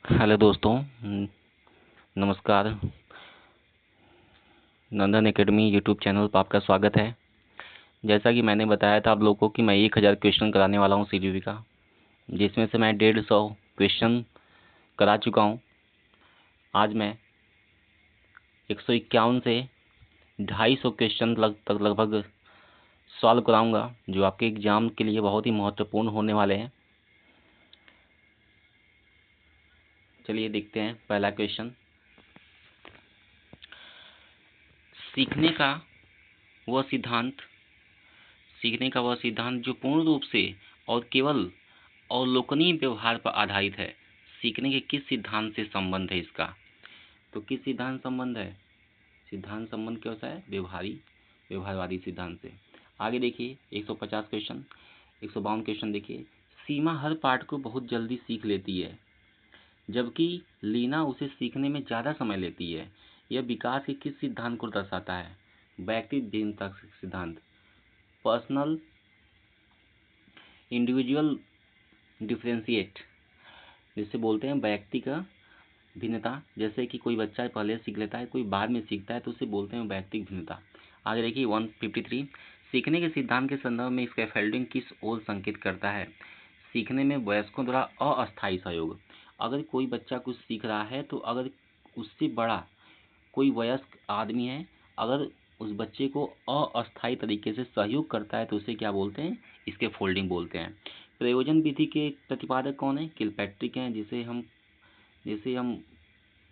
Hello दोस्तों। नमस्कार। नंदन academy YouTube channel पर आपका स्वागत है। जैसा कि मैंने बताया था आप लोगों को कि मैं 1000 क्वेश्चन कराने वाला हूं सीजीवी का, जिसमें से मैं 150 क्वेश्चन करा चुका हूं। आज मैं 151 से 250 क्वेश्चन तक लगभग सॉल्व कराऊंगा, जो आपके एग्जाम के लिए बहुत ही महत्वपूर्ण होने वाले हैं। चलिए देखते हैं पहला क्वेश्चन। सीखने का वह सिद्धांत जो पूर्ण रूप से और केवल अवलोकनीय व्यवहार पर आधारित है, सीखने के किस सिद्धांत से संबंध है इसका? तो किस सिद्धांत संबंध है? सिद्धांत संबंध क्या होता है? व्यवहारवादी सिद्धांत से। आगे देखिए 150 क्वेश्चन, 152 क्वेश्चन देखिए। सीमा हर पाठ को बहुत जल्दी सीख लेती है, जबकि लीना उसे सीखने में ज़्यादा समय लेती है। यह विकास के किस सिद्धांत को दर्शाता है? व्यक्ति भिन्नता सिद्धांत, पर्सनल इंडिविजुअल डिफरेंशिएट, जिससे बोलते हैं व्यक्ति का भिन्नता। जैसे कि कोई बच्चा पहले सीख लेता है, कोई बाद में सीखता है, तो उसे बोलते हैं व्यक्तिक भिन्नता। आगे देखिए 153, सीखने के सिद्धांत के संदर्भ में स्कैफोल्डिंग किस ओर संकेत करता है? सीखने में वयस्कों द्वारा अस्थायी सहयोग। अगर कोई बच्चा कुछ सीख रहा है, तो अगर उससे बड़ा कोई वयस्क आदमी है, अगर उस बच्चे को अस्थायी तरीके से सहयोग करता है, तो उसे क्या बोलते हैं? स्कैफोल्डिंग बोलते हैं। प्रयोजन विधि के प्रतिपादक कौन है? किलपैट्रिक हैं, जिसे हम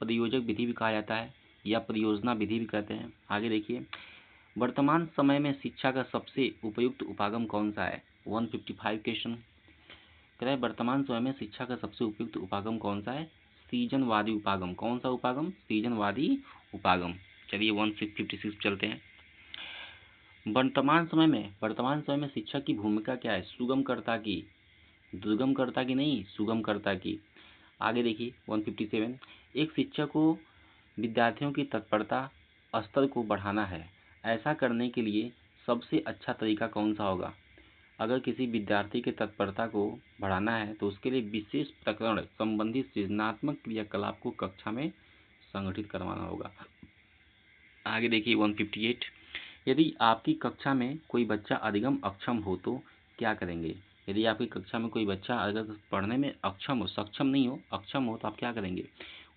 प्रयोजक विधि भी कहा जाता है, या परियोजना विधि भी कहते हैं। आगे देखिए, वर्तमान समय में शिक्षा का सबसे उपयुक्त उपागम कौन सा है? 155 क्वेश्चन कह रहा है, वर्तमान समय में शिक्षा का सबसे उपयुक्त उपागम कौन सा है? सृजनवादी उपागम। कौन सा उपागम? सृजनवादी उपागम। चलिए 156 चलते हैं। वर्तमान समय में शिक्षा की भूमिका क्या है? सुगमकर्ता की, दुर्गमकर्ता की नहीं, सुगमकर्ता की। आगे देखिए 157, एक शिक्षक को विद्यार्थियों की तत्परता स्तर को बढ़ाना है। ऐसा करने के लिए सबसे अच्छा तरीका कौन सा होगा? अगर किसी विद्यार्थी की तत्परता को बढ़ाना है, तो उसके लिए विशेष प्रकरण संबंधी सृजनात्मक क्रियाकलाप को कक्षा में संगठित करवाना होगा। आगे देखिए 158, यदि आपकी कक्षा में कोई बच्चा अधिगम अक्षम हो तो क्या करेंगे? यदि आपकी कक्षा में कोई बच्चा अगर पढ़ने में सक्षम नहीं हो, अक्षम हो, तो आप क्या करेंगे?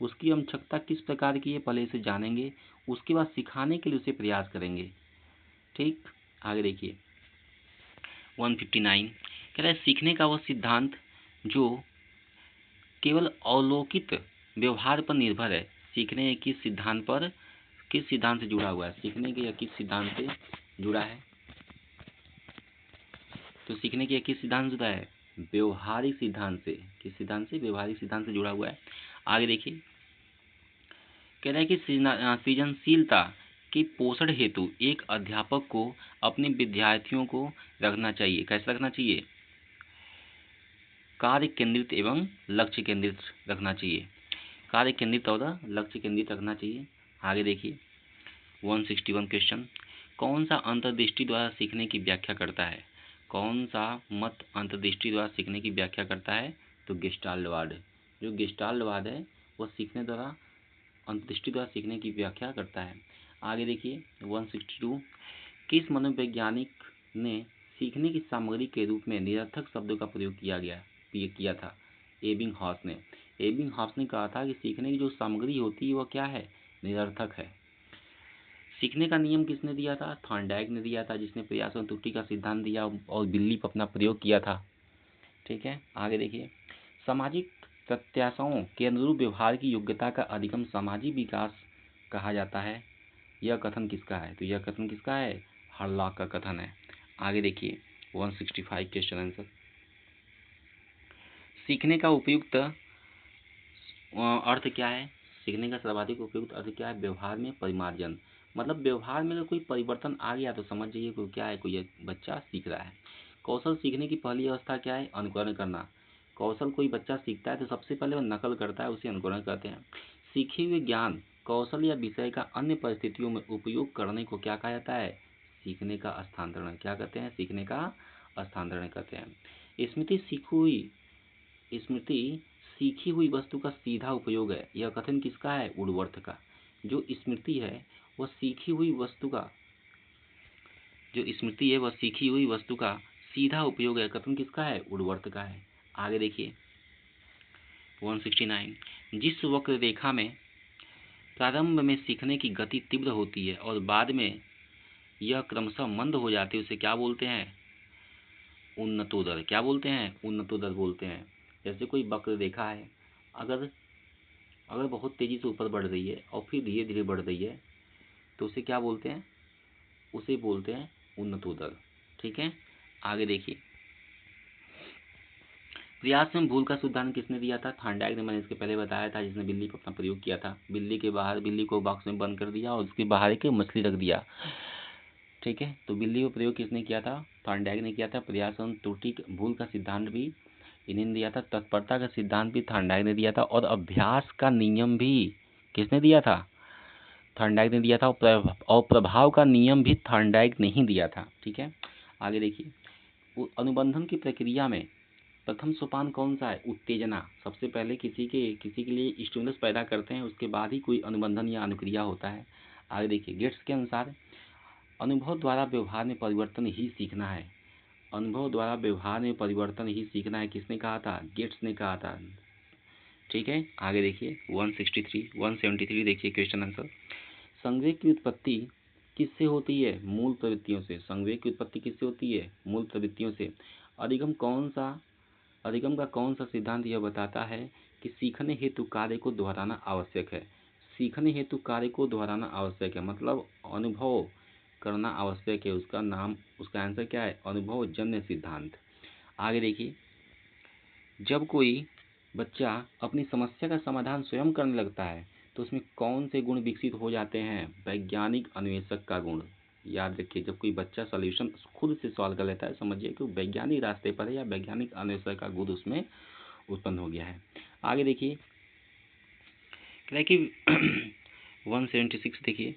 उसकी अक्षमता किस प्रकार की है, पहले इसे जानेंगे, उसके बाद सिखाने के लिए उसे प्रयास करेंगे। ठीक, आगे देखिए 159, कह रहा है, सीखने का वह सिद्धांत जो केवल अवलोकित व्यवहार पर निर्भर है, सीखने के किस सिद्धांत से जुड़ा हुआ है? सीखने के या किस सिद्धांत से जुड़ा है? तो सीखने के किस सिद्धांत से जुड़ा है? व्यवहारिक सिद्धांत से। किस सिद्धांत से? व्यवहारिक सिद्धांत से जुड़ा हुआ है। आगे देखिए, कह रहा है कि सृजनशीलता के पोषण हेतु एक अध्यापक को अपने विद्यार्थियों को रखना चाहिए। कैसे रखना चाहिए? कार्य केंद्रित एवं लक्ष्य केंद्रित रखना चाहिए। कार्य केंद्रित और लक्ष्य केंद्रित रखना चाहिए। आगे देखिए 161 क्वेश्चन, कौन सा अंतर्दृष्टि द्वारा सीखने की व्याख्या करता है? कौन सा मत अंतर्दृष्टि द्वारा सीखने की व्याख्या करता है? तो गेस्टाल्टवाद। जो गेस्टाल्टवाद है, वह सीखने द्वारा अंतर्दृष्टि द्वारा सीखने की व्याख्या करता है। आगे देखिए 162, किस मनोवैज्ञानिक ने सीखने की सामग्री के रूप में निरर्थक शब्दों का प्रयोग किया था? एबिंगहॉस ने। एबिंगहॉस ने कहा था कि सीखने की जो सामग्री होती है वह क्या है? निरर्थक है। सीखने का नियम किसने दिया था? थॉर्नडाइक ने दिया था, जिसने प्रयास और त्रुटि का सिद्धांत दिया और बिल्ली पर अपना प्रयोग किया था। ठीक है, आगे देखिए, सामाजिक प्रत्याशाओं के अनुरूप व्यवहार की योग्यता का अधिगम सामाजिक विकास कहा जाता है। यह कथन किसका है? तो यह कथन किसका है? हरलॉक का कथन है। आगे देखिए 165 क्वेश्चन आंसर, सीखने का उपयुक्त अर्थ क्या है? सीखने का सर्वाधिक उपयुक्त अर्थ क्या है? व्यवहार में परिमार्जन। मतलब व्यवहार में अगर कोई परिवर्तन आ गया तो समझ जाइए कोई क्या है, कोई एक बच्चा सीख रहा है। कौशल सीखने की पहली अवस्था क्या है? अनुकरण करना। कौशल कोई बच्चा सीखता है तो सबसे पहले वह नकल करता है, उसे अनुकरण कहते हैं। सीखे हुए ज्ञान, कौशल या विषय का अन्य परिस्थितियों में उपयोग करने को क्या कहा जाता है? सीखने का स्थानांतरण। क्या कहते हैं? सीखने का स्थानांतरण कहते हैं। स्मृति सीखी हुई वस्तु का सीधा उपयोग है। यह कथन किसका है? वुडवर्थ का। जो स्मृति है वह सीखी हुई वस्तु का सीधा उपयोग है। कथन किसका है? वुडवर्थ का है। आगे देखिए 169, जिस वक्र रेखा में प्रारंभ में सीखने की गति तीव्र होती है और बाद में यह क्रमशः मंद हो जाती है, उसे क्या बोलते हैं? उन्नतोदर। क्या बोलते हैं? उन्नतोदर बोलते हैं। जैसे कोई वक्र रेखा है, अगर बहुत तेजी से ऊपर बढ़ रही है और फिर धीरे धीरे बढ़ रही है तो उसे क्या बोलते हैं? उसे बोलते हैं उन्नतोदर। ठीक है, आगे देखिए प्रयास में भूल का उदाहरण किसने दिया था? थॉर्नडाइक ने। मैंने इसके पहले बताया था, जिसने बिल्ली पर अपना प्रयोग किया था। बिल्ली को बॉक्स में बंद कर दिया और उसके बाहर एक मछली रख दिया। ठीक है, तो बिल्ली का प्रयोग किसने किया था? थॉर्नडाइक ने किया था। प्रयास एवं त्रुटि भूल का सिद्धांत भी इन्होंने दिया था। तत्परता का सिद्धांत भी थॉर्नडाइक ने दिया था। और अभ्यास का नियम भी किसने दिया था? थॉर्नडाइक ने दिया था। और प्रभाव का नियम भी थॉर्नडाइक ने ही दिया था। ठीक है, आगे देखिए अनुबंधन की प्रक्रिया में प्रथम सोपान कौन सा है? उत्तेजना। सबसे पहले किसी के लिए स्टिमुलस पैदा करते हैं, उसके बाद ही कोई अनुबंधन या अनुक्रिया होता है। आगे देखिए गेट्स के अनुसार अनुभव द्वारा व्यवहार में परिवर्तन ही सीखना है। अनुभव द्वारा व्यवहार में परिवर्तन ही सीखना है। किसने कहा था? गेट्स ने कहा था। ठीक है, आगे देखिए 173 देखिए क्वेश्चन आंसर। संवेग की उत्पत्ति किससे होती है? मूल प्रवृत्तियों से। संवेग की उत्पत्ति किससे होती है? मूल प्रवृत्तियों से। अधिगम का कौन सा सिद्धांत यह बताता है कि सीखने हेतु कार्य को दोहराना आवश्यक है? सीखने हेतु कार्य को दोहराना आवश्यक है, मतलब अनुभव करना आवश्यक है। उसका आंसर क्या है? अनुभव जन्य सिद्धांत। आगे देखिए जब कोई बच्चा अपनी समस्या का समाधान स्वयं करने लगता है तो उसमें कौन से गुण विकसित हो जाते हैं? वैज्ञानिक अन्वेषक का गुण। याद रखिए, जब कोई बच्चा सॉल्यूशन खुद से सॉल्व कर लेता है, समझिए कि वैज्ञानिक रास्ते पर है या वैज्ञानिक अन्वेषक का गुण उसमें उत्पन्न हो गया है। आगे देखिए क्या है कि 176 देखिए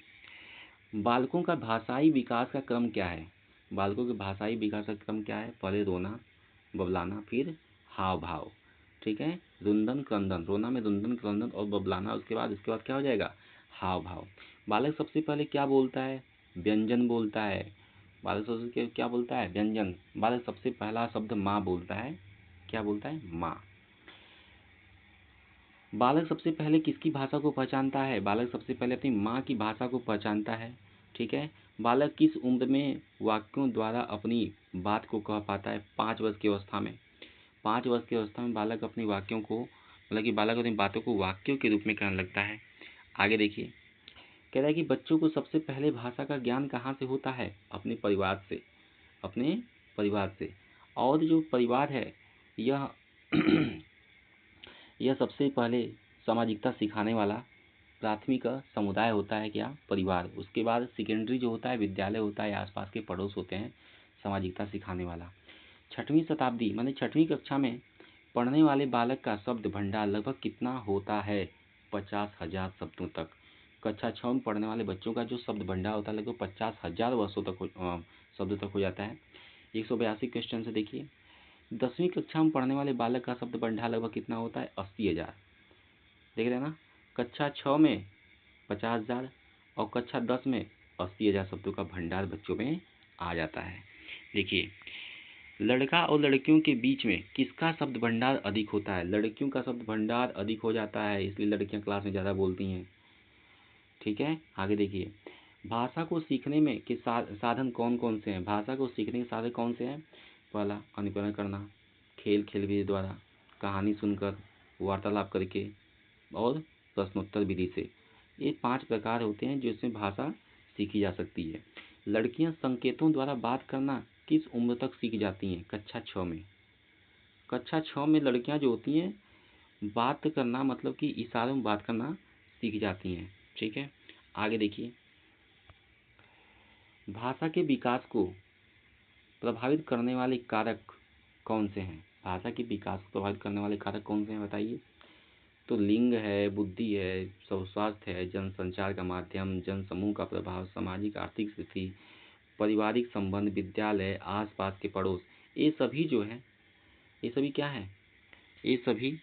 बालकों का भाषाई विकास का क्रम क्या है? बालकों के भाषाई विकास का क्रम क्या है? पहले रोना, बबलाना, फिर हाव भाव। ठीक है, रुंदन क्रंदन, रोना में रुंदन क्रंदन और बबलाना, उसके बाद क्या हो जाएगा? हाव भाव। बालक सबसे पहले क्या बोलता है? व्यंजन बोलता है। बालक सबसे क्या बोलता है? व्यंजन। बालक सबसे पहला शब्द माँ बोलता है। क्या बोलता है? माँ। बालक सबसे पहले किसकी भाषा को पहचानता है? बालक सबसे पहले अपनी माँ की भाषा को पहचानता है। ठीक है, बालक किस उम्र में वाक्यों द्वारा अपनी बात को कह पाता है? 5 वर्ष की अवस्था में। 5 वर्ष की अवस्था में बालक अपनी वाक्यों को मतलब कि बालक अपनी बातों को वाक्यों के रूप में कहने लगता है। आगे देखिए कह रहा है कि बच्चों को सबसे पहले भाषा का ज्ञान कहाँ से होता है? अपने परिवार से। अपने परिवार से। और जो परिवार है यह यह सबसे पहले सामाजिकता सिखाने वाला प्राथमिक समुदाय होता है। क्या? परिवार। उसके बाद सेकेंडरी जो होता है विद्यालय होता है, आसपास के पड़ोस होते हैं सामाजिकता सिखाने वाला। 6वीं शताब्दी माने 6वीं कक्षा में पढ़ने वाले बालक का शब्द भंडार लगभग कितना होता है? 50,000 शब्दों तक। कक्षा 6 में पढ़ने वाले बच्चों का जो शब्द भंडार होता है लगभग 50,000 वर्षों तक शब्द तक हो जाता है। 182 क्वेश्चन से देखिए 10वीं कक्षा में पढ़ने वाले बालक का शब्द भंडार लगभग कितना होता है? 80,000। देख रहे हैं ना, कक्षा 6 में 50,000 और कक्षा 10 में 80,000 शब्दों का भंडार बच्चों में आ जाता है। देखिए लड़का और लड़कियों के बीच में किसका शब्द भंडार अधिक होता है? लड़कियों का शब्द भंडार अधिक हो जाता है, इसलिए लड़कियां क्लास में ज़्यादा बोलती हैं। ठीक है, आगे देखिए भाषा को सीखने में के साधन कौन कौन से हैं? भाषा को सीखने के साधन कौन से हैं? पहला अनुकरण करना, खेल विधि द्वारा, कहानी सुनकर, वार्तालाप करके और प्रश्नोत्तर विधि से। ये 5 प्रकार होते हैं जिसमें भाषा सीखी जा सकती है। लड़कियां संकेतों द्वारा बात करना किस उम्र तक सीख जाती हैं? कक्षा 6 में। कक्षा 6 में लड़कियां जो होती हैं बात करना मतलब कि इशारों में बात करना सीख जाती हैं। ठीक है, आगे देखिए भाषा के विकास को प्रभावित करने वाले कारक कौन से हैं? भाषा के विकास को प्रभावित करने वाले कारक कौन से हैं बताइए? तो लिंग है, बुद्धि है, स्वास्थ्य है, जनसंचार का माध्यम, जनसमूह का प्रभाव, सामाजिक आर्थिक स्थिति, पारिवारिक संबंध, विद्यालय, आसपास के पड़ोस। ये सभी जो है ये सभी क्या है? ये सभी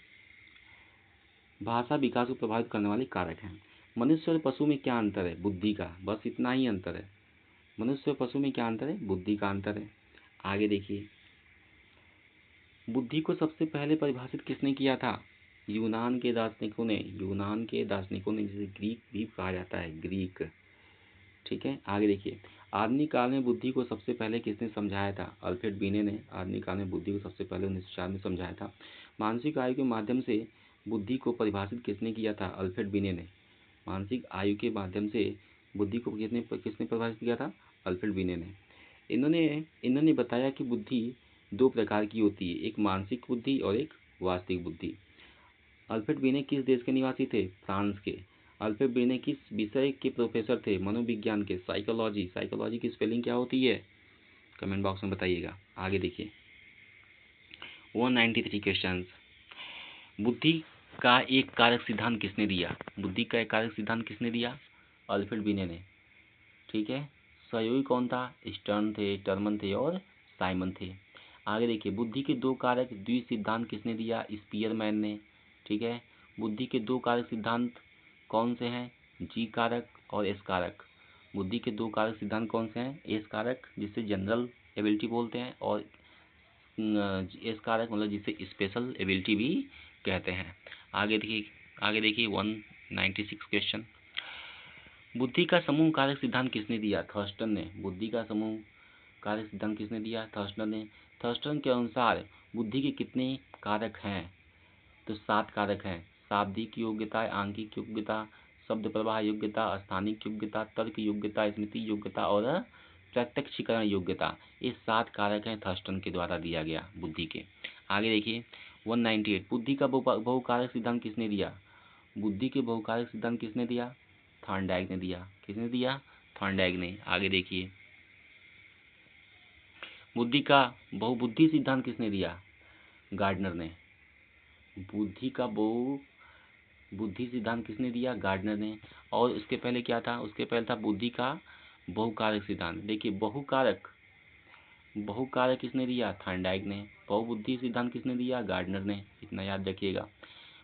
भाषा विकास को प्रभावित करने वाले कारक हैं। मनुष्य और पशु में क्या अंतर है? बुद्धि का, बस इतना ही अंतर है। मनुष्य और पशु में क्या अंतर है? बुद्धि का अंतर है। आगे देखिए, बुद्धि को सबसे पहले परिभाषित किसने किया था? यूनान के दार्शनिकों ने। यूनान के दार्शनिकों ने, जिसे ग्रीक भी कहा जाता है, ग्रीक। ठीक है, आगे देखिए, आधुनिक काल में बुद्धि को सबसे पहले किसने समझाया था? अल्फ्रेड बिने ने आधुनिक काल में बुद्धि को सबसे पहले 1904 में समझाया था। मानसिक आयु के माध्यम से बुद्धि को परिभाषित किसने किया था? अल्फ्रेड बिने ने। मानसिक आयु के माध्यम से बुद्धि को किसने परिभाषित किया था? अल्फ्रेड बिने ने। इन्होंने बताया कि बुद्धि दो प्रकार की होती है, एक मानसिक बुद्धि और एक वास्तविक बुद्धि। अल्फ्रेड बिने किस देश के निवासी थे? फ्रांस के। अल्फ्रेड बिने किस विषय के प्रोफेसर थे? मनोविज्ञान के, साइकोलॉजी। साइकोलॉजी की स्पेलिंग क्या होती है? कमेंट बॉक्स में बताइएगा। आगे देखिए, 193 क्वेश्चन। बुद्धि का एक कारक सिद्धांत किसने दिया? बुद्धि का एक कारक सिद्धांत किसने दिया? अल्फ्रेड बिने ने। ठीक है, सहयोगी कौन था? स्टर्न थे, टर्मन थे और साइमन थे। आगे देखिए, बुद्धि के दो कारक द्वि सिद्धांत किसने दिया? स्पीयरमैन ने। ठीक है, बुद्धि के दो कारक सिद्धांत कौन से हैं? जी कारक और एस कारक। बुद्धि के दो कारक सिद्धांत कौन से हैं? एस कारक जिसे जनरल एबिलिटी बोलते हैं, और एस कारक मतलब जिसे स्पेशल एबिलिटी भी कहते हैं। आगे देखिए 196 क्वेश्चन। बुद्धि का समूह कारक सिद्धांत किसने दिया? थर्स्टन ने। बुद्धि का समूह कारक सिद्धांत किसने दिया? थर्स्टन ने। थर्स्टन के अनुसार बुद्धि के कितने कारक हैं? तो 7 कारक हैं। शाब्दिक योग्यता, आंगिक योग्यता, शब्द प्रवाह योग्यता, स्थानिक योग्यता, तर्क योग्यता, स्मृति योग्यता और प्रत्यक्षीकरण योग्यता। ये 7 कारक हैं थर्स्टन के द्वारा दिया गया बुद्धि के। आगे देखिए 198, बुद्धि का बहुकारक सिद्धांत किसने दिया? बुद्धि के बहुकारक सिद्धांत किसने दिया? थॉर्नडाइक ने दिया। किसने दिया? थॉर्नडाइक ने। आगे देखिए, बुद्धि का बहुबुद्धि सिद्धांत किसने दिया? गार्डनर ने। बुद्धि का बहुबुद्धि सिद्धांत किसने दिया? गार्डनर ने। और उसके पहले क्या था? उसके पहले था बुद्धि का बहुकारक सिद्धांत। देखिए, बहुकारक किसने दिया? थॉर्नडाइक ने। बहुबुद्धि सिद्धांत किसने दिया? गार्डनर ने। इतना याद रखिएगा।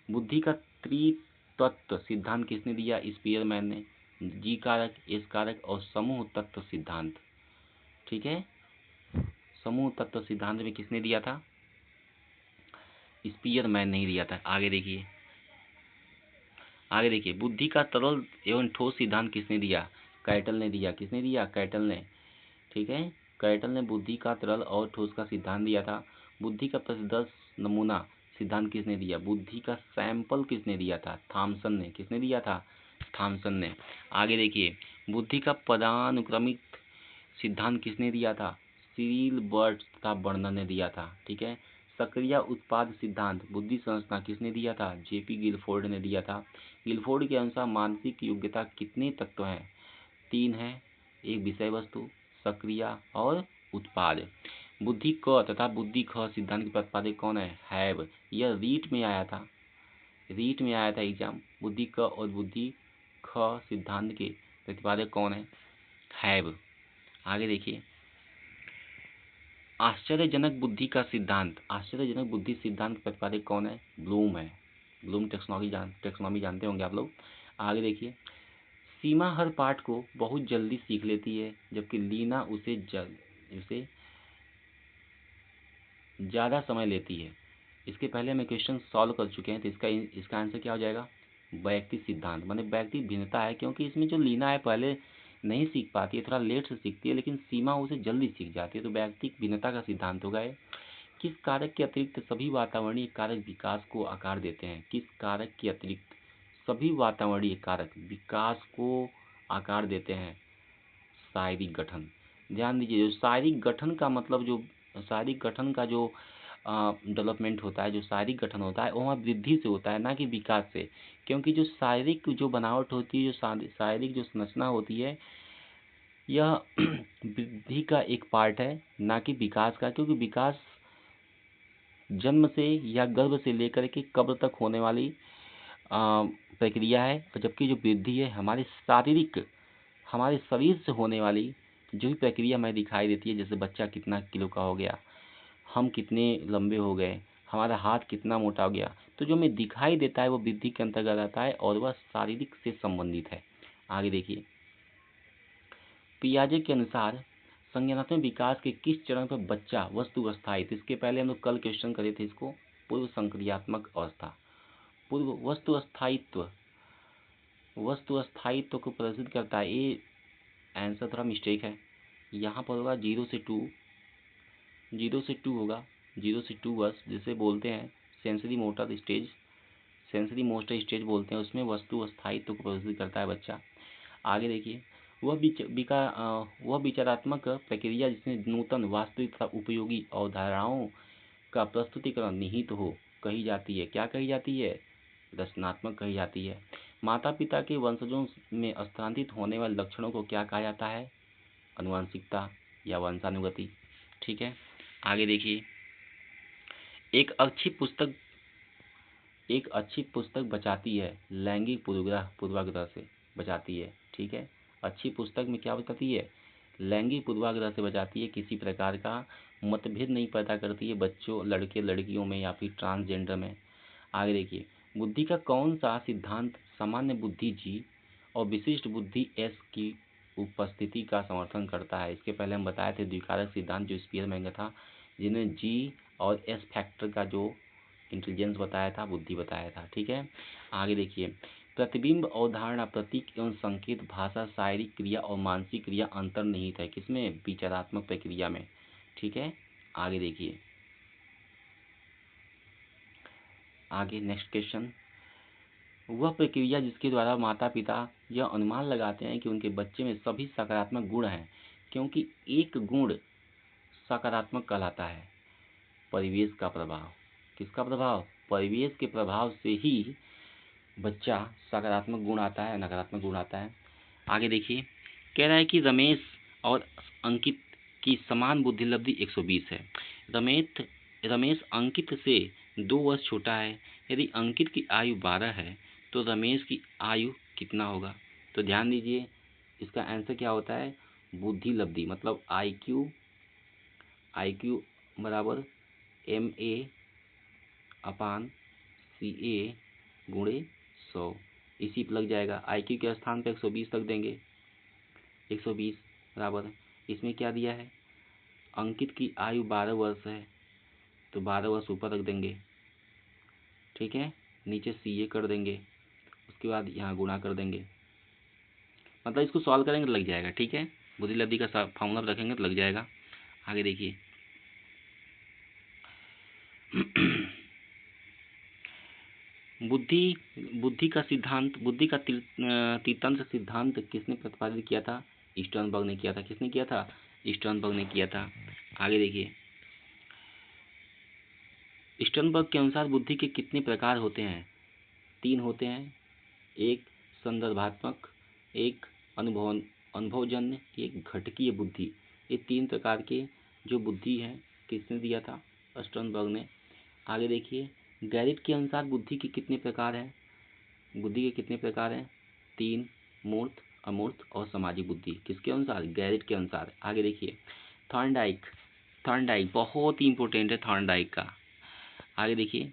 बुद्धि का त्रितत्व सिद्धांत किसने दिया? स्पीयरमैन ने। जी कारक, एस कारक और समूह तत्व सिद्धांत। ठीक है, समूह तत्व सिद्धांत में किसने दिया था? स्पीयरमैन नहीं दिया था। आगे देखिए, बुद्धि का तरल एवं ठोस सिद्धांत किसने दिया? कैटल ने दिया। किसने दिया? कैटल ने। ठीक है, कैटल ने बुद्धि का तरल और ठोस का सिद्धांत दिया था। बुद्धि का प्रतिदर्श नमूना सिद्धांत किसने दिया? बुद्धि का सैंपल किसने दिया था? थॉमसन ने। किसने दिया था? थॉमसन ने। आगे देखिए, बुद्धि का पदानुक्रमिक सिद्धांत किसने दिया था? सीरिल बर्ट तथा बर्नर ने दिया था। ठीक है, सक्रिय उत्पाद सिद्धांत बुद्धि संरचना किसने दिया था? जेपी गिलफोर्ड ने दिया था। गिलफोर्ड के अनुसार मानसिक योग्यता कितने तत्व हैं? 3 है, एक विषय वस्तु, सक्रिया और उत्पाद। बुद्धि क तथा बुद्धि ख सिद्धांत के प्रतिपादक कौन है? हैब। यह रीट में आया था एग्जाम। बुद्धि क और बुद्धि ख सिद्धांत के प्रतिपादक कौन है? हैब। आगे देखिए, आश्चर्यजनक बुद्धि सिद्धांत के प्रतिपादक कौन है? ब्लूम है। ब्लूम टेक्सोनॉमी जानते होंगे आप लोग। आगे देखिए, सीमा हर पाठ को बहुत जल्दी सीख लेती है, जबकि लीना उसे ज़्यादा समय लेती है। इसके पहले हमें क्वेश्चन सॉल्व कर चुके हैं, तो इसका आंसर क्या हो जाएगा? वैयक्तिक सिद्धांत, माने वैयक्तिक भिन्नता है, क्योंकि इसमें जो लीना है पहले नहीं सीख पाती है, थोड़ा लेट से सीखती है, लेकिन सीमा उसे जल्दी सीख जाती है, तो वैयक्तिक भिन्नता का सिद्धांत होगा। किस कारक के अतिरिक्त सभी वातावरणीय कारक विकास को आकार देते हैं? किस कारक के अतिरिक्त सभी वातावरणीय कारक विकास को आकार देते हैं? शारीरिक गठन। ध्यान दीजिए, जो शारीरिक गठन का मतलब, जो शारीरिक गठन का जो डेवलपमेंट होता है, जो शारीरिक गठन होता है, वह वृद्धि से होता है, ना कि विकास से। क्योंकि जो शारीरिक जो बनावट होती है, जो शारीरिक जो संरचना होती है, यह वृद्धि का एक पार्ट है, ना कि विकास का। क्योंकि विकास जन्म से या गर्भ से लेकर के कब्र तक होने वाली प्रक्रिया है, और जबकि जो वृद्धि है हमारे शरीर से होने वाली जो भी प्रक्रिया हमें दिखाई देती है, जैसे बच्चा कितना किलो का हो गया, हम कितने लंबे हो गए, हमारा हाथ कितना मोटा हो गया। तो जो हमें दिखाई देता है वो वृद्धि के अंतर्गत आता है और वह शारीरिक से संबंधित है। आगे देखिए, पियाजे के अनुसार संज्ञानात्मक विकास के किस चरण पर बच्चा वस्तुअस्थायित्व, इसके पहले हम लोग कल क्वेश्चन करे थे इसको, पूर्व संक्रियात्मक अवस्था, पूर्व वस्तुअस्थायित्व को प्रदर्शित करता है। ये आंसर थोड़ा मिस्टेक है, यहाँ पर होगा 0 से 2 होगा, 0 से 2 वर्ष, जिसे बोलते हैं सेंसरी मोटर स्टेज बोलते हैं, उसमें वस्तु अस्थायित्व को प्रदर्शित करता है बच्चा। आगे देखिए, वह विचारात्मक प्रक्रिया जिसमें नूतन वास्तविक तथा उपयोगी अवधारणाओं का प्रस्तुतिकरण निहित हो कही जाती है। क्या कही जाती है? रचनात्मक कही जाती है। माता पिता के वंशजों में स्थानांतरित होने वाले लक्षणों को क्या कहा जाता है? अनुवांशिकता या वंशानुगति। ठीक है, आगे देखिए, एक अच्छी पुस्तक बचाती है लैंगिक पूर्वाग्रह से बचाती है। ठीक है, अच्छी पुस्तक में क्या बचाती है? लैंगिक पूर्वाग्रह से बचाती है, किसी प्रकार का मतभेद नहीं पैदा करती है बच्चों, लड़के लड़कियों में या फिर ट्रांसजेंडर में। आगे देखिए, बुद्धि का कौन सा सिद्धांत सामान्य बुद्धि जी और विशिष्ट बुद्धि एस की उपस्थिति का समर्थन करता है? इसके पहले हम बताए थे द्विकारक सिद्धांत जो स्पीयरमैन का था, जिन्हें जी और एस फैक्टर का जो इंटेलिजेंस बताया था, बुद्धि बताया था। ठीक है, आगे देखिए, प्रतिबिंब अवधारणा प्रतीक एवं संकेत भाषा शारीरिक क्रिया और मानसिक क्रिया अंतर्निहित है किसमें? विचारात्मक प्रक्रिया में। ठीक है, आगे देखिए, आगे नेक्स्ट क्वेश्चन, वह प्रक्रिया जिसके द्वारा माता पिता यह अनुमान लगाते हैं कि उनके बच्चे में सभी सकारात्मक गुण हैं, क्योंकि एक गुण सकारात्मक कहलाता है। परिवेश का प्रभाव, किसका प्रभाव? परिवेश के प्रभाव से ही बच्चा सकारात्मक गुण आता है, नकारात्मक गुण आता है। आगे देखिए, कह रहा है कि रमेश और अंकित की समान बुद्धि लब्धि 120 है। रमेश अंकित से 2 वर्ष छोटा है। यदि अंकित की आयु 12 है तो रमेश की आयु कितना होगा? तो ध्यान दीजिए, इसका आंसर क्या होता है? बुद्धि लब्धि, मतलब IQ बराबर MA/CA गुणे 100, इसी पर लग जाएगा। IQ के स्थान पर 120 रख देंगे, 120 बराबर, इसमें क्या दिया है? अंकित की आयु 12 वर्ष है तो 12 वर्ष ऊपर रख देंगे। ठीक है, नीचे CA कर देंगे, उसके बाद यहाँ गुणा कर देंगे, मतलब इसको सॉल्व करेंगे तो लग जाएगा। ठीक है, बुद्धि लब्धि का फॉर्मूला रखेंगे तो लग जाएगा। आगे देखिए, बुद्धि का तीर्थंत्र सिद्धांत किसने प्रतिपादित किया था? स्टर्नबर्ग ने किया था। किसने किया था? स्टर्नबर्ग ने किया था। आगे देखिए, स्टर्नबर्ग के अनुसार बुद्धि के कितने प्रकार होते हैं? 3 होते हैं, एक संदर्भात्मक, एक अनुभवजन्य, एक घटकीय बुद्धि। ये 3 प्रकार के जो बुद्धि है किसने दिया था? स्टर्नबर्ग ने। आगे देखिए, गैरिट के अनुसार बुद्धि के कितने प्रकार हैं? बुद्धि के कितने प्रकार हैं? 3, मूर्त, अमूर्त और सामाजिक बुद्धि। किसके अनुसार? गैरिट के अनुसार। आगे देखिए, थॉर्नडाइक बहुत ही इंपॉर्टेंट है थॉर्नडाइक का। आगे देखिए,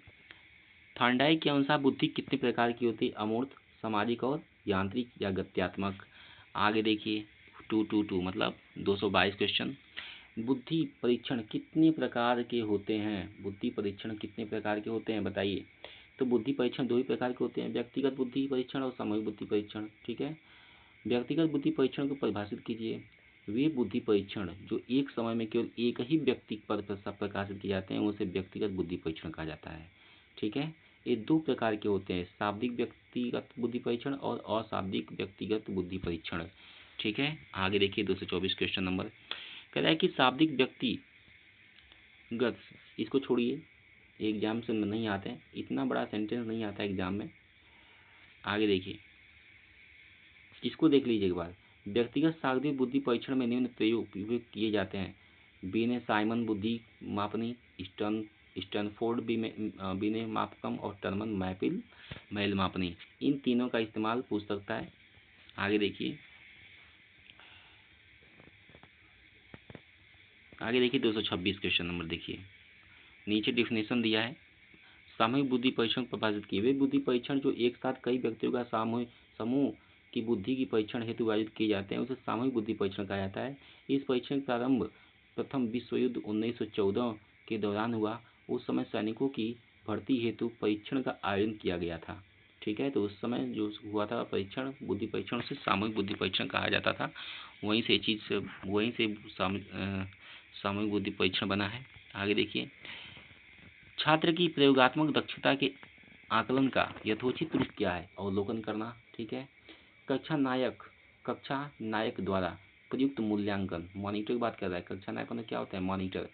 थॉर्नडाइक के अनुसार बुद्धि कितने प्रकार की होती है? अमूर्त, सामाजिक और यांत्रिक या गत्यात्मक। आगे देखिए, 222 मतलब 222 क्वेश्चन, बुद्धि परीक्षण कितने प्रकार के होते हैं? बुद्धि परीक्षण कितने प्रकार के होते हैं बताइए? तो बुद्धि परीक्षण 2 ही प्रकार के होते हैं, व्यक्तिगत बुद्धि परीक्षण और सामूहिक बुद्धि परीक्षण। ठीक है, व्यक्तिगत बुद्धि परीक्षण को परिभाषित कीजिए। वे बुद्धि परीक्षण जो एक समय में केवल एक ही व्यक्ति पर प्रकाशित किए जाते हैं उसे व्यक्तिगत बुद्धि परीक्षण कहा जाता है। ठीक है, ये 2 प्रकार के होते हैं, शाब्दिक व्यक्तिगत बुद्धि परीक्षण और अशाब्दिक व्यक्तिगत बुद्धि परीक्षण। ठीक है, आगे देखिए 224 क्वेश्चन नंबर, कह रहा है कि शाब्दिक व्यक्तिगत, इसको छोड़िए, एग्जाम से नहीं आते हैं, इतना बड़ा सेंटेंस नहीं आता एग्जाम में। आगे देखिए, इसको देख लीजिए एक बार। व्यक्तिगत शाब्दिक बुद्धि परीक्षण में निम्न प्रयोग उपयोग किए जाते हैं: बीने साइमन बुद्धि मापनी, स्टैनफोर्ड बीने मापकम और टर्मन मैपिल मैल मापनी। इन तीनों का इस्तेमाल पूछ सकता है। आगे देखिए, 226 क्वेश्चन नंबर देखिए, नीचे डिफिनेशन दिया है, सामूहिक बुद्धि परीक्षण प्रभावित किए। वे बुद्धि परीक्षण जो एक साथ कई व्यक्तियों का समूह की बुद्धि की परीक्षण हेतु आयोजित किए जाते हैं उसे सामूहिक बुद्धि परीक्षण कहा जाता है। इस परीक्षण का प्रारंभ प्रथम विश्व युद्ध 1914 के दौरान हुआ। उस समय सैनिकों की भर्ती हेतु परीक्षण का आयोजन किया गया था। ठीक है, तो उस समय जो हुआ था परीक्षण, बुद्धि परीक्षण, से सामूहिक बुद्धि परीक्षण कहा जाता था। वहीं से सामूहिक बुद्धि परीक्षण बना है। आगे देखिए, छात्र की प्रयोगात्मक दक्षता के आकलन का यथोचित रूप क्या है? अवलोकन करना। ठीक है, कक्षा नायक द्वारा प्रयुक्त मूल्यांकन, मॉनिटर की बात कर रहा है। कक्षा नायक में क्या होता है? मॉनिटर।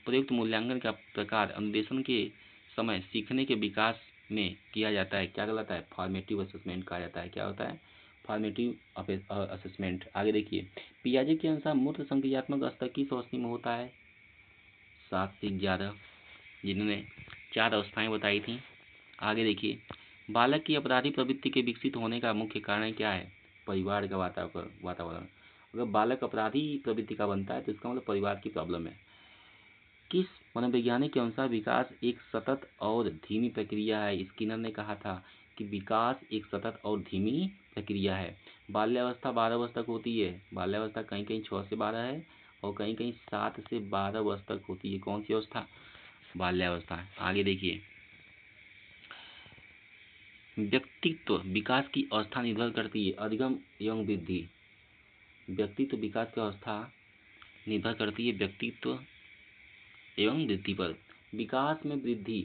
प्रयुक्त मूल्यांकन का प्रकार अनुदेशन के समय सीखने के विकास में किया जाता है। क्या कहलाता है? फॉर्मेटिव असेसमेंट कहा जाता है। क्या होता है? Formative assessment. आगे देखिए, पियाजे के अनुसार मूर्त संक्रियात्मक स्तर किस अवस्था में होता है? 7 से 11, जिन्होंने 4 अवस्थाएं बताई थी। आगे देखिए, बालक की अपराधी प्रवृत्ति के विकसित होने का मुख्य कारण क्या है? परिवार का वातावरण। अगर बालक अपराधी प्रवृत्ति का बनता है तो इसका मतलब परिवार की प्रॉब्लम है। किस मनोवैज्ञानिक के अनुसार विकास एक सतत और धीमी प्रक्रिया है? स्किनर ने कहा था कि विकास एक सतत और धीमी प्रक्रिया है। बाल्यावस्था 12 वर्ष तक होती है। बाल्यावस्था कहीं कहीं 6 से 12 है और कहीं कहीं 7 से 12 वर्ष तक होती है। कौन सी अवस्था? बाल्यावस्था। आगे देखिए, व्यक्तित्व विकास की अवस्था निर्भर करती है अधिगम एवं वृद्धि। व्यक्तित्व विकास की अवस्था निर्भर करती है व्यक्तित्व एवं वृद्धि पर। विकास में वृद्धि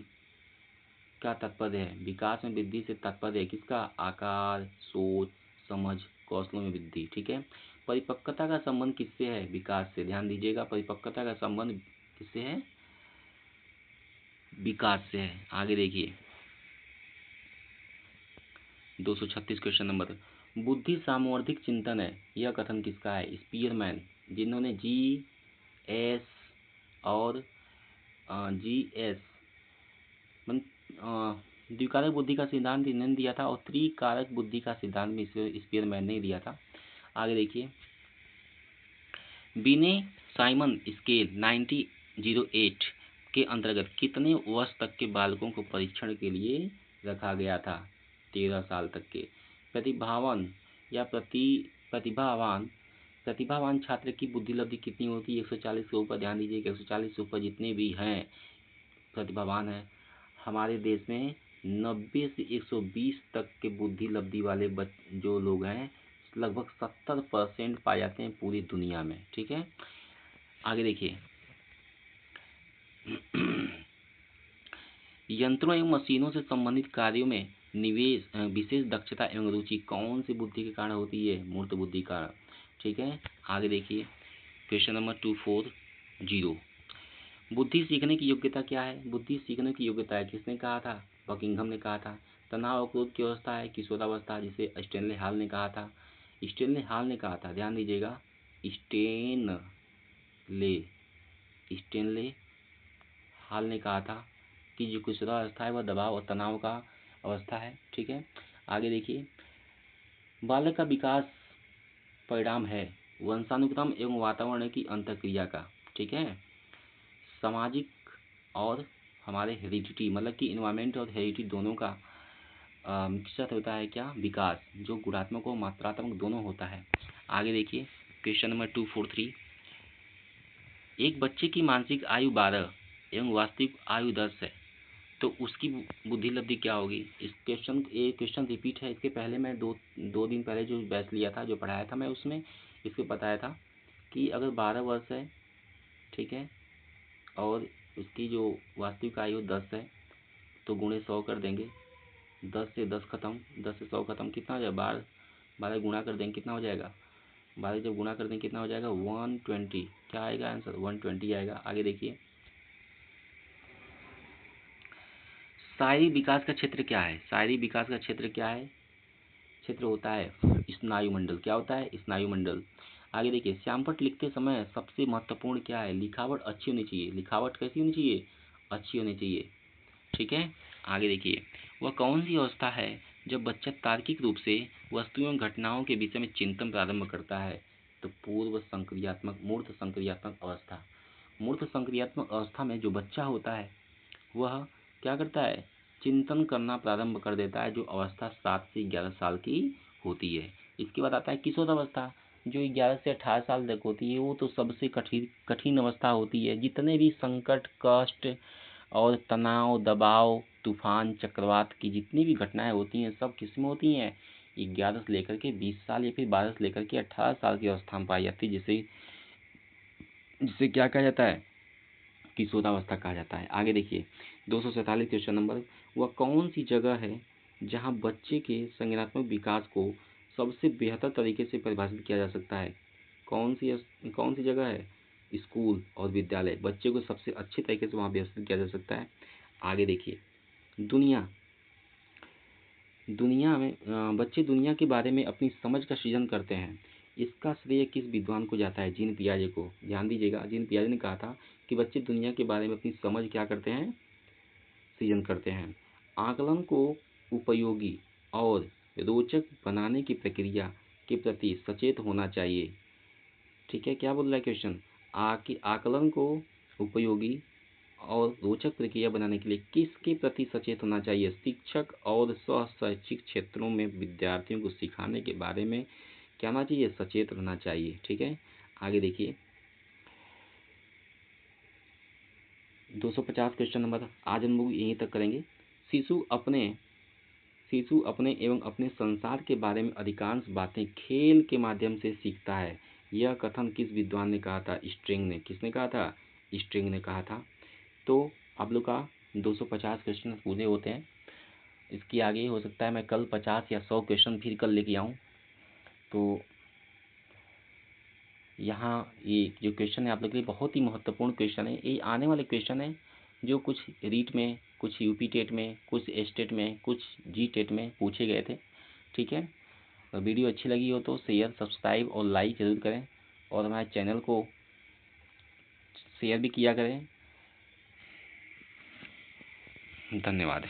का तात्पर्य है, विकास में वृद्धि से तात्पर्य है किसका? आकार, सोच, समझ, कौशलों में वृद्धि। ठीक है, परिपक्वता का संबंध किससे है? विकास से। ध्यान दीजिएगा, परिपक्वता का संबंध किससे है? विकास से है। आगे देखिए, 236 क्वेश्चन नंबर, बुद्धि सामूहिक चिंतन है, यह कथन किसका है? स्पीयरमैन, जिन्होंने GS और GS द्विकारक बुद्धि का सिद्धांत इन्होंने दिया था और त्रिकारक बुद्धि का सिद्धांत भी स्पीयरमैन ने दिया था। आगे देखिए, बिने साइमन स्केल 1908 के अंतर्गत कितने वर्ष तक के बालकों को परीक्षण के लिए रखा गया था? 13 साल तक के। प्रतिभावान छात्र की बुद्धि लब्धि कितनी होती है? 140 के ऊपर। ध्यान दीजिए, 140 से ऊपर जितने भी हैं प्रतिभावान हैं हमारे देश में 90 से 120 तक के बुद्धि लब्धि वाले जो लोग हैं लगभग 70% पाए जाते हैं पूरी दुनिया में। ठीक है, आगे देखिए, यंत्रों एवं मशीनों से संबंधित कार्यों में विशेष दक्षता एवं रुचि कौन सी बुद्धि के कारण होती है? मूर्त बुद्धि का। ठीक है, आगे देखिए, क्वेश्चन नंबर 240, बुद्धि सीखने की योग्यता क्या है? बुद्धि सीखने की योग्यता है, किसने कहा था? बकिंघम ने कहा था। तनाव और क्रोध की अवस्था है किशोरावस्था, जिसे स्टेनले हाल ने कहा था। ध्यान दीजिएगा, स्टेनले हाल ने कहा था कि जो किशोरावस्था है वह दबाव और तनाव का अवस्था है। ठीक है, आगे देखिए, बालक का विकास परिणाम है वंशानुक्रम एवं वातावरण की अंतःक्रिया का। ठीक है, सामाजिक और हमारे हेरिडिटी, मतलब कि इन्वायरमेंट और हेरिडिटी दोनों का मिश्रित होता है क्या? विकास, जो गुणात्मक और मात्रात्मक दोनों होता है। आगे देखिए, क्वेश्चन नंबर 243, एक बच्चे की मानसिक आयु 12 एवं वास्तविक आयु 10 है तो उसकी बुद्धि लब्धि क्या होगी? इस क्वेश्चन रिपीट है। इसके पहले मैं दो दिन पहले जो बैच लिया था, जो पढ़ाया था, मैं उसमें इसको बताया था कि अगर 12 वर्ष है, ठीक है, और उसकी जो वास्तविक आयु 10 है तो गुणे 100 कर देंगे। 10 से 10 खत्म, 10 से 100 खत्म, कितना हो जाएगा? 12 गुणा कर देंगे, कितना हो जाएगा? 12 जब गुणा कर देंगे कितना हो जाएगा? 120। क्या आएगा आंसर? 120 आएगा। आगे देखिए, शारीरिक विकास का क्षेत्र क्या है? शारीरिक विकास का क्षेत्र क्या है? क्षेत्र होता है स्नायुमंडल। क्या होता है? स्नायुमंडल। आगे देखिए, श्यामपट्ट लिखते समय सबसे महत्वपूर्ण क्या है? लिखावट अच्छी होनी चाहिए। लिखावट कैसी होनी चाहिए? अच्छी होनी चाहिए। ठीक है, आगे देखिए, वह कौन सी अवस्था है जब बच्चा तार्किक रूप से वस्तुओं घटनाओं के विषय में चिंतन प्रारंभ करता है? तो मूर्त संक्रियात्मक अवस्था। मूर्त संक्रियात्मक अवस्था में जो बच्चा होता है वह क्या करता है, चिंतन करना प्रारंभ कर देता है, जो अवस्था 7 से 11 साल की होती है। इसके बाद आता है किशोरावस्था, जो 11 से 18 साल तक होती है। वो तो सबसे कठिन अवस्था होती है। जितने भी संकट, कष्ट और तनाव, दबाव, तूफान, चक्रवात की जितनी भी घटनाएं होती हैं, सब किस में होती हैं, 11 से लेकर के 20 साल या फिर 12 से लेकर के 18 साल की अवस्था में पाई जाती है, जिसे जिसे क्या कहा जाता है, किशोरावस्था कहा जाता है। आगे देखिए 247 क्वेश्चन नंबर, वह कौन सी जगह है जहाँ बच्चे के संज्ञानात्मक विकास को सबसे बेहतर तरीके से परिभाषित किया जा सकता है। कौन सी जगह है, स्कूल और विद्यालय। बच्चे को सबसे अच्छे तरीके से वहाँ व्यवस्थित किया जा सकता है। आगे देखिए दुनिया में बच्चे दुनिया के बारे में अपनी समझ का सृजन करते हैं। इसका श्रेय किस विद्वान को जाता है, जीन पियाजे को। ध्यान दीजिएगा, जीन पियाजे ने कहा था कि बच्चे दुनिया के बारे में अपनी समझ क्या करते हैं, सृजन करते हैं। आकलन को उपयोगी और रोचक बनाने की प्रक्रिया के प्रति सचेत होना चाहिए। ठीक है, क्या बोल रहा है क्वेश्चन, आकलन को उपयोगी और रोचक प्रक्रिया बनाने के लिए किसके प्रति सचेत होना चाहिए। शिक्षक और शैक्षिक क्षेत्रों में विद्यार्थियों को सिखाने के बारे में क्या होना चाहिए, सचेत रहना चाहिए। ठीक है, आगे देखिए 250 क्वेश्चन नंबर। आज हम लोग यहीं तक करेंगे। शिशु अपने एवं अपने संसार के बारे में अधिकांश बातें खेल के माध्यम से सीखता है। यह कथन किस विद्वान ने कहा था, स्ट्रिंग ने। किसने कहा था, स्ट्रिंग ने कहा था। तो आप लोग का 250 क्वेश्चन पूरे होते हैं। इसके आगे हो सकता है मैं कल 50 या 100 क्वेश्चन फिर कल लेके आऊँ। तो यहाँ ये जो क्वेश्चन है आप लोग के लिए बहुत ही महत्वपूर्ण क्वेश्चन है। ये आने वाले क्वेश्चन है जो कुछ रीट में, कुछ यूपी टेट में, कुछ स्टेट में, कुछ जी टेट में पूछे गए थे। ठीक है, तो वीडियो अच्छी लगी हो तो शेयर, सब्सक्राइब और लाइक ज़रूर करें, और हमारे चैनल को शेयर भी किया करें। धन्यवाद।